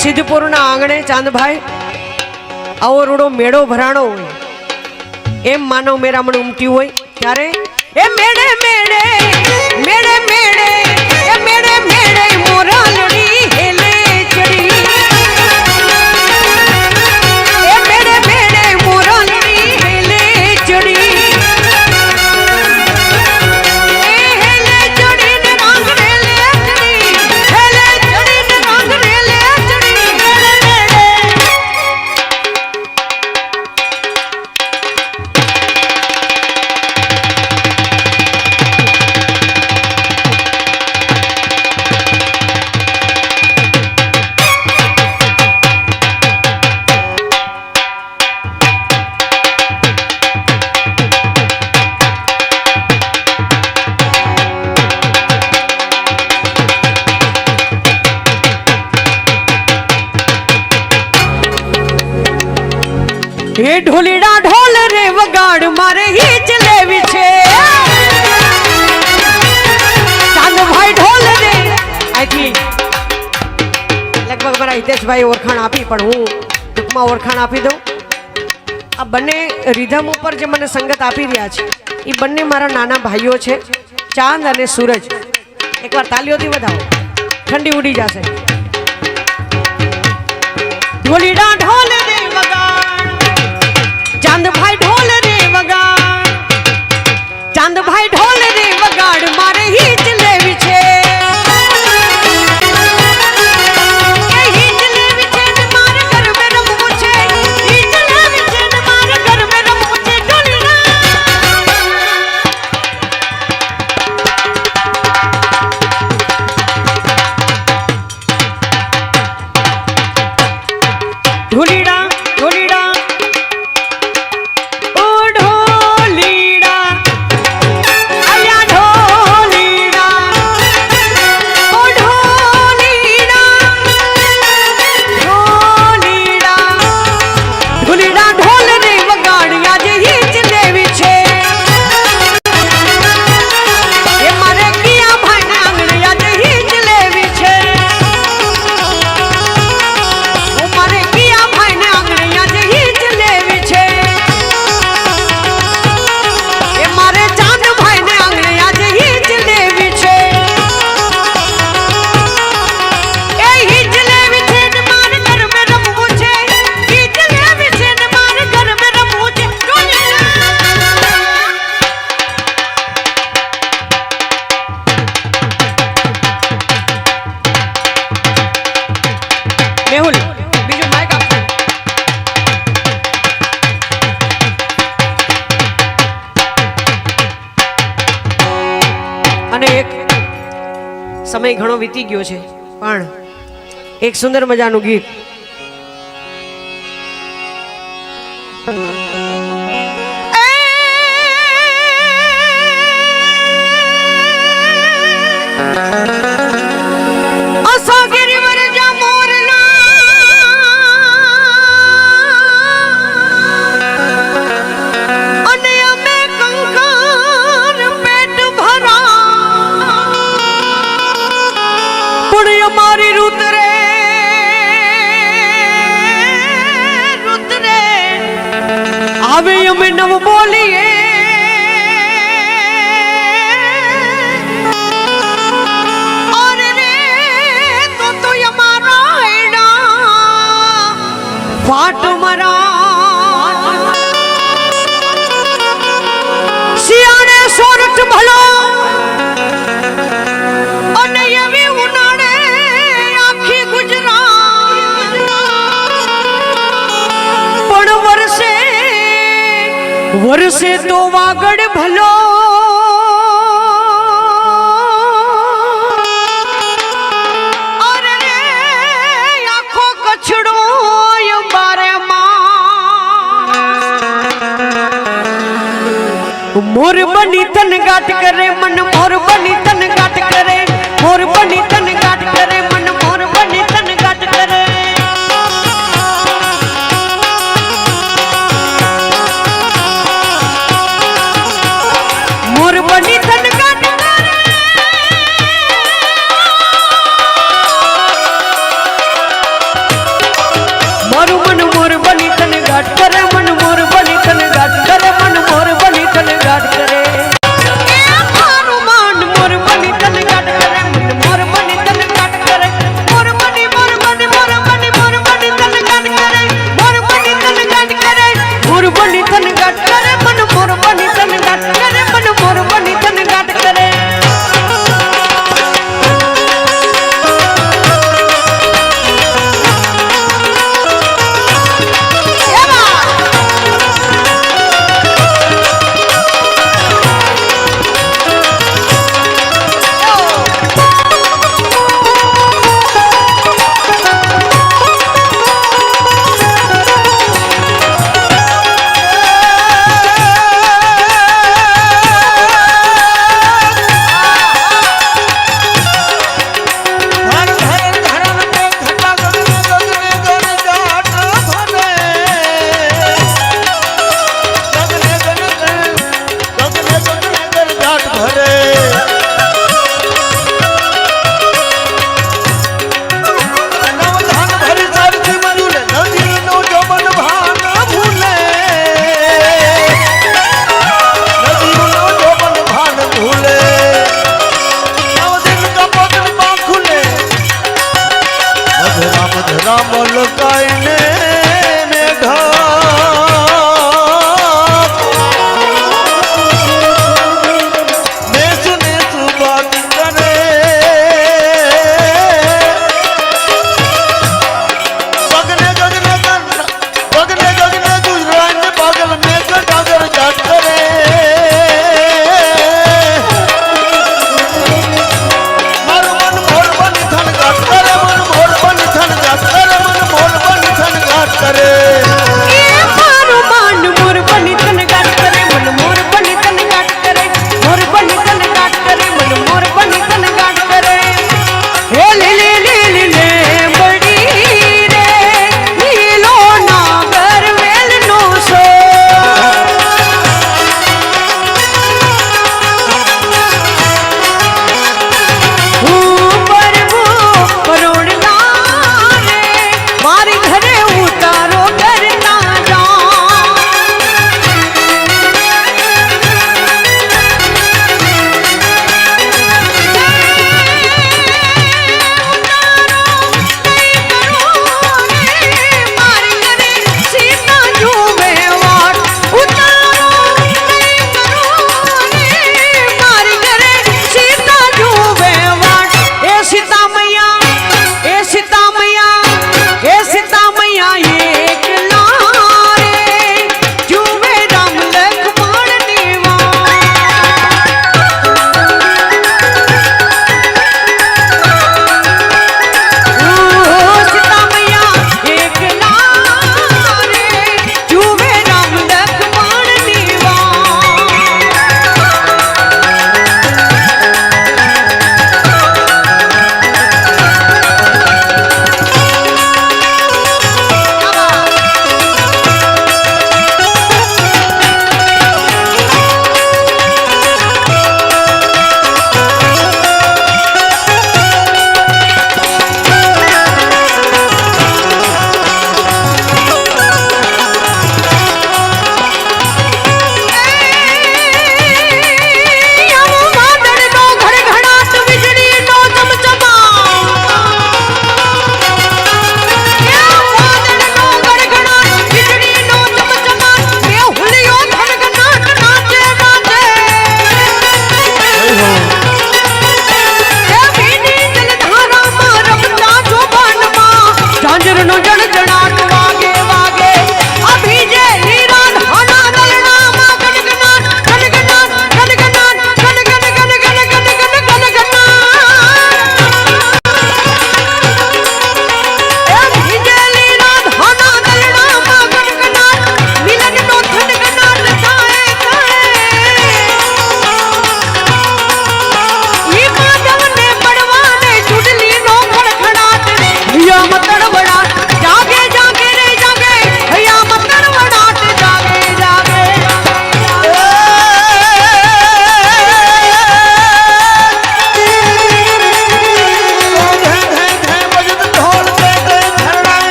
સિદ્ધપુરના આંગણે ચાંદભાઈ આવો રૂડો મેળો ભરાણો હોય એમ માનવ મેરામણ ઉમટ્યું હોય ત્યારે એ મેળે મેળે મેળે મેળે એ મેળે મેળે મોરાલડી હેલે ચડી એ મેળે મેળે મોરાલડી हे ढोलीड़ा ढोल रे वगाड़ मारे हीच लेवी छे चांद भाई ढोल रे आखी लगभग मारा हितेश भाई ओरखाण आपी पण हूँ टूंकमां ओरखाण आपी दऊं आ बने रिधम ऊपर जे मने संगत आपी रह्या छे ई बने मारा नाना भाईओ छे चांद अने सूरज एक बार तालीओथी वधाવો ठंडी उड़ी जाशे ढोलीड़ा ढोल रे वगाड़ चांद भाई ढोल रे वगाड़ चांद भाई ढोल रे वगाड़ मारे हीच लेवी छे ढोलीड़ा ढोलीड़ा ओ ढोलीड़ा आया ढोलीड़ा ओ ढोलीड़ा ढोलीड़ा ढोलीड़ा ढोल रे वगाड़ आज हीच लेवी छे ए मारे किया भाई आंगण आज हीच लेवी छे ओ मारे किया भाई आंगण आज हीच लेवी छे ए मारे चांद भाई ने आंगण आज हीच लेवी छे ए हीच लेवी छे ने मार घर में रमवू छे हीच लेवी छे ने मार घर में रमवू छे મેહુલ બીજું માઈક આપજો અને એક સમય ઘણો વીતી ગયો છે પણ એક સુંદર મજાનું ગીત असो गिरिवर जा मोरना અને અમે કંકાર પેટ ભરા પણ અમારી રુત રે આવે અમે નવ બોલીએ और रे तो हमारा एड़ा फाट मरा सियाने सोरठ भलो અને એવી ઉનાળે આખી ગુજરાત પણ વર્ષે વર્ષે તો વાગડ ભલો અરે રે આખો કચડો બારે मोर बनी तन गाट करे मन मोर बनी तन गाट करे मोर बनी तन गाट करे मन मोर बनी तन गाट करे मोर बनी तन गाट करे मोर मन मोर बनी तन गाट करे मन मोर बनी तन गाट करे मन मोर बनी तन गाट करे मारू मान मोर बनी तन गाट करे मन मोर बनी तन गाट करे मोर बनी मोर बनी मोर बनी मोर बनी तन गाट करे मोर बनी तन गाट करे मोर बनी तन गाट करे मन मोर बनी तन गाट करे मन मोर बनी तन गाट करे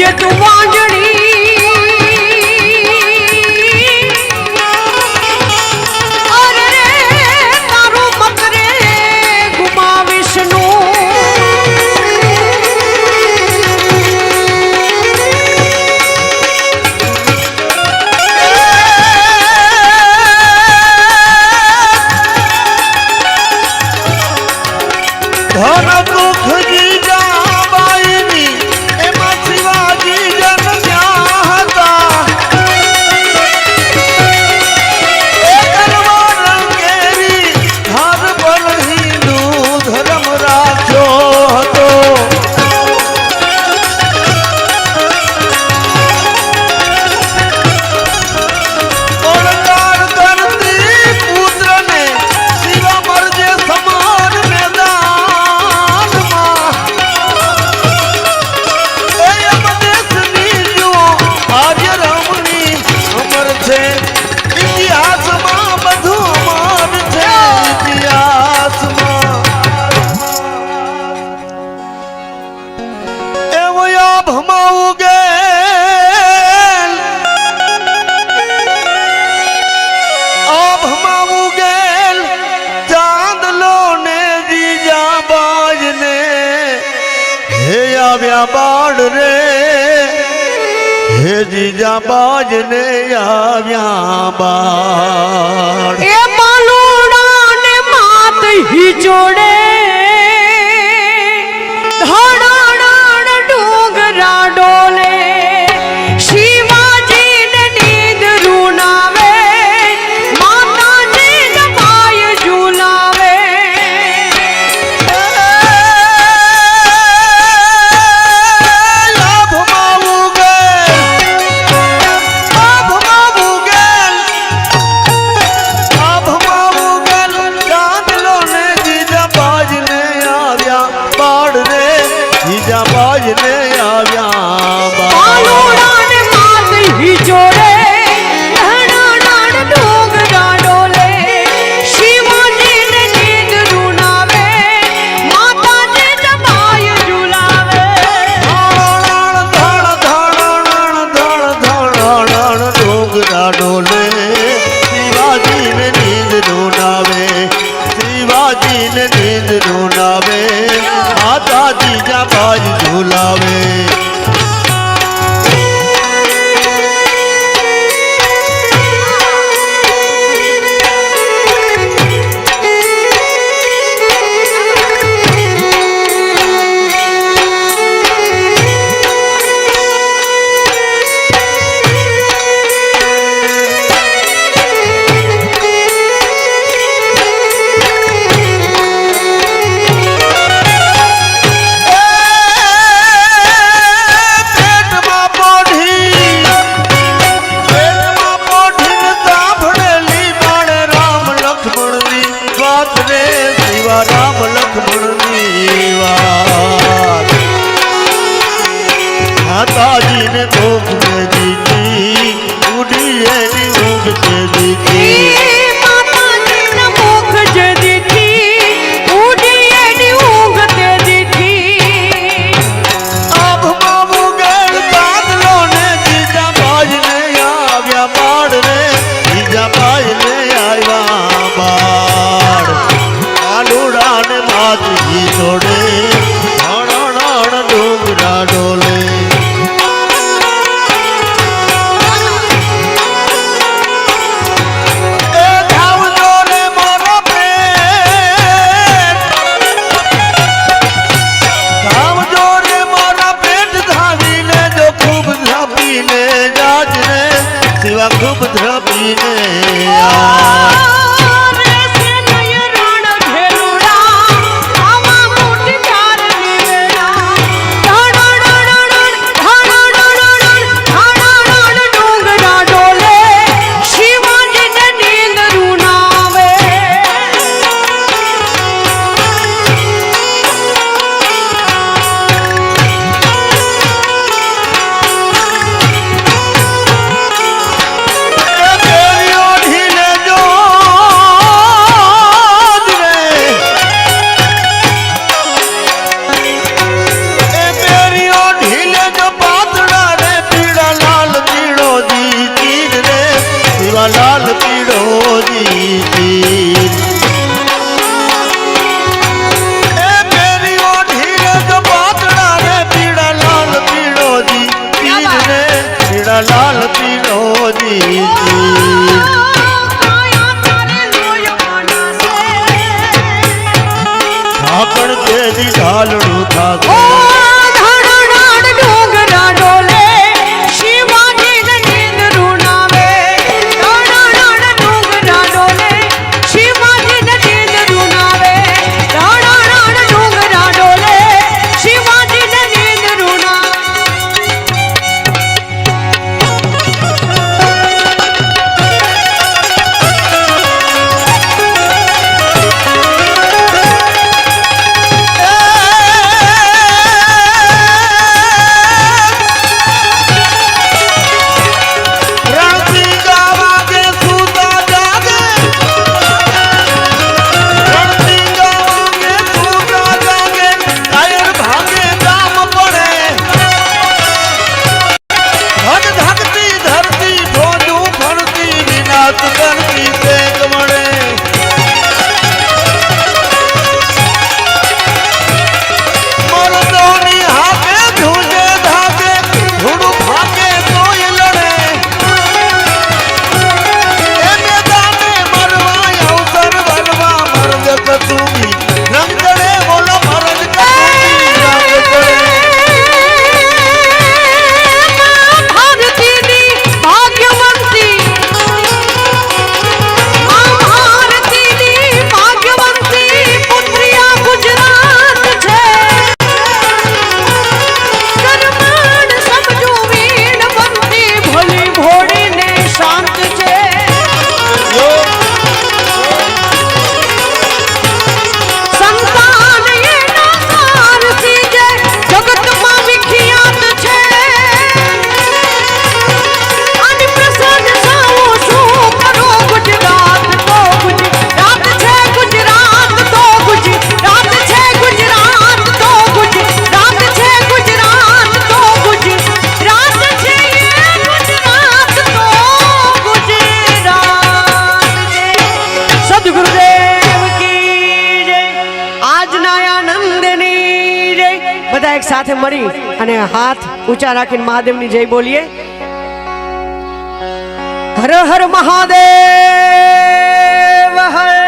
જે તું વાંજણી અરે રે તારું મકરે ગુમાવીશ નું ધન દુઃખ જીજાબાઈની એમાં શિવાજી જન્મ્યા હતા. એ તલવાર અંગેરી હર પલ હિન્દુ ધર્મ રાખ્યો હતો. ઓળકાર કરતી પુત્રને શિવા મરજે સમાન મેદાનમાં એ અમદેશની જુઓ આર્ય રામની અમર છે. ઇતિહાસમાં બધું અમર છે. ઇતિહાસમાં એવો આભમાં ઉગેલ આભમાં ઉગેલ ચાંદલો ને જીજાબાજ ને હે આવ્યા બાળ રે હે જીજાબાજ ને આવ્યા બાળ. એ માલુડા ને માત હિચોડે ધડાડણ ડુંગરા ડોલે શિવાજી ને નીંદ રૂનાવે માતાજી જમાય ઝુલાવે આભમાં ઉગેલ ચાંદલો ને જીજાબાજ ને આવ્યા બાળ રે જીજાબાજ ને આવ્યા બાળ. માલુડા ને માત હિચોડે ધડાડણ ડુંગરા ડોલે શિવાજી ને નીંદ રૂનાવે માતાજી જમાય ઝુલાવે ડોગરા ડોલે શિવાજી ને નીંદ ડોલાવે શિવાજી ને નીંદ ડોલાવે માતાજી જાબાજ ઝુલાવે. રામ લક્ષ્મણની વાત માતાજી ને ભોગ દે દીધી ઉડી એની ઊંઘ તે દીધી માતાજી ને મુખ જે દીધી ઉડી એની ઊંઘ તે દીધી આભમાં ઉગેલ ચાંદલો ને જીજાબાજ ને આવ્યા બાળ રે જીજાબાજ ને આવ્યા બાળ. આલુડા ને માતજી છોડે રણ ડુંગરા ડોલે એ ધાવજો રે મારો પેટ ધાવજો રે મારા પેટ ધાવીને જો ખૂબ ધાપીને જાજ રે શિવા ખૂબ ધ્રપીને આ રે સે નય રણ ભેલુડા આવા મોટી જી કાયા તારે લોય મનાસે ઢાંકણ તેજી ઢાલડું ઓ થાશે ધણડાણ ડુંગરા ડોલે શિવાજીને નીંદ રૂનાવે ધણડાણ ડુંગરા ડોલે શિવાજીને નીંદ રૂનાવે ધણડાણ ડુંગરા ડોલે શિવાજીને નીંદ રૂનાવે રણતી ગાવા કે સૂતા જાગે રણતી ગાવા કે સૂતા જાગે કાયર ભાગે ગામ પડે ધન ધકતી ધરતી ભોજું ફરતી વિનાશ કરતી શેક મળે મરદોની હાકે ધૂજે ધાકે ધૂળું ફાકે તોય લડે એ મેદાને મરવા અવસર બનવા મર્દ કસુમી રંગ ચડે બોલો મરદ કસુમી રંગ ચડે ભારતીની ભાગ્યવંતી ભારતીની ભાગ્યવંતી પુત્રિયા ગુજરાત છે કરમાણ સમજો વીણવંતી ભલી ભોળીને શાંત છે સંતાન એના સારથી જે જગતમાં વિખ્યાત છે અને પ્રસાદ સાવો શું કરો ગુજરાત તો ગુજરાત છે ગુજરાત તો ગુજરાત છે ગુજરાત તો ગુજરાત છે ગુજરાત તો ગુજરાત છે ગુજરાત તો ગુજરાત સદગુરુદેવ કી જય આજના આનંદની જય બધા એક સાથે મળી અને હાથ ઊંચા રાખીને મહાદેવની જય બોલીએ હર હર મહાદેવ હર